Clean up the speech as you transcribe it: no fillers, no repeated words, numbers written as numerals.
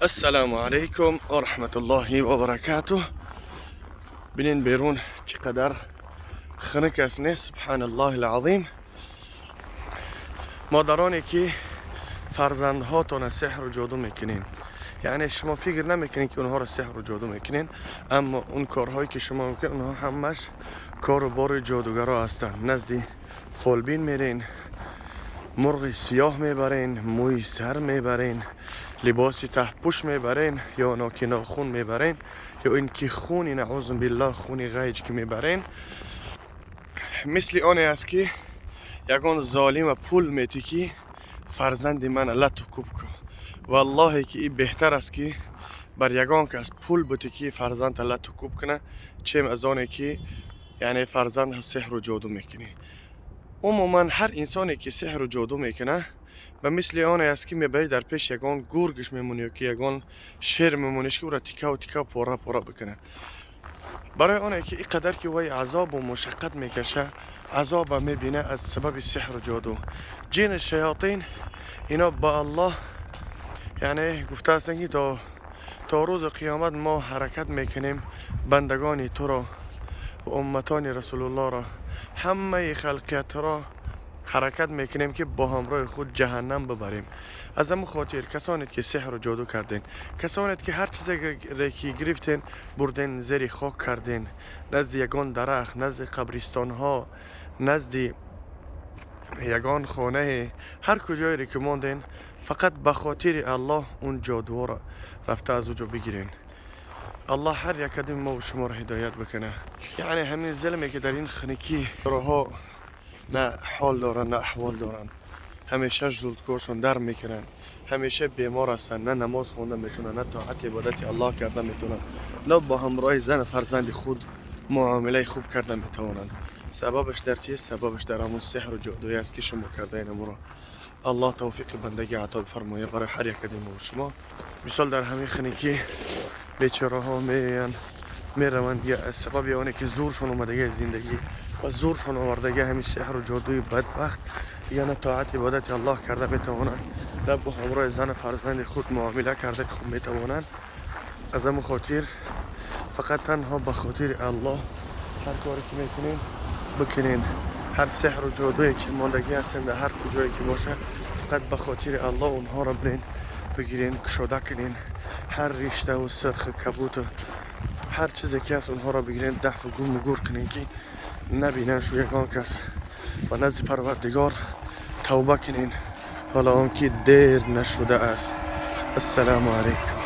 السلام علیکم و رحمت الله و برکاته. بینین بیرون چقدر خنک است، نه؟ سبحان الله العظیم. مادرانی که فرزندهاتون سحر و جادو میکنین، یعنی شما فکر نمیکنین که اونها را سحر و جادو میکنین، اما اون کارهایی که شما میکنین اونها همش کار و بار جادوگرا هستن. نزد فالبین میرین، مرغ سیاه میبرین، موی سر میبرین، لباسی تحپوش میبرین، یا ناکنا خون میبرین، یا اینکه خونی نعوذ بالله خونی غیج که میبرین. مثل آنی است که یگان ظالم پول میتیکی فرزند من لطکوب کن. والله که این بهتر است که بر یگان کس پول بتیکی فرزند لطکوب کنه، چیم از آنی که یعنی فرزند سحر و جادو میکنی. عموما هر انسانی که سحر و جادو میکنه و مثل آن است که میبری در پیش یگان گرگش میمونی که یگان شیر میمونیش که او را تیکه و تیکه پاره پاره بکنه. برای آنه که اینقدر که وای عذاب و مشقت میکشه، عذاب میبینه از سبب سحر و جادو. جن شیاطین اینا با الله یعنی گفته هستن که تا روز قیامت ما حرکت میکنیم بندگان تو را و امتان رسول الله را، همه خلقیت را حرکت میکنیم که با همراه خود جهنم ببریم. از همون خاطر کسانی که سحر و جادو کردین، کسانی که هر چیزی که گرفتین بردین زیر خاک کردین، نزد یگان درخت، نزد قبرستان ها، نزد یگان خانه، هر کجایی که ماندین، فقط به خاطر الله اون جادو را رفته از اونجا بگیرین. الله هر یک کدوم ما و شما را هدایت بکنه. یعنی همین ظلمی که در این خنکی راها نه حال دارن نه احوال دارن، همیشه جلدگوشون در میکنن، همیشه بیمار هستن، نه نماز خونده میتونن، نه طاعت عبادت الله کرده میتونن، نه با همراه زن فرزند خود معامله خوب کرده میتونن. سببش در چیست؟ سببش در همون سحر و جادویی است که شما کرده این امورا. الله توفیق بندگی عطا بفرمایه برای هر یک کدوم و شما. مثال در همین خنکی بیچاره ها میروند از سبب آنه که زورشون اومدگی زندگی و زورشون آوردگی همین سحر و جادوی بدبخت دیگه نه طاعت عبادت الله کرده میتوانند، نه با همراه زن فرزند خود معامله کرده که خوب میتوانند. از همون خاطر فقط تنها به خاطر الله هر کاری که میکنین بکنین. هر سحر و جادویی که ماندگی هستن در هر کجایی که باشه فقط به خاطر الله اونها را برین بگیرین، کشاده کنین. هر رشته و سرخ کبوت و هر چیزی که هست اونها را بگیرین، دفع و گم و گور کنین که نبینن شو یکان کس و نزد پروردگار توبه کنین، حالا آن که دیر نشده است. السلام علیکم.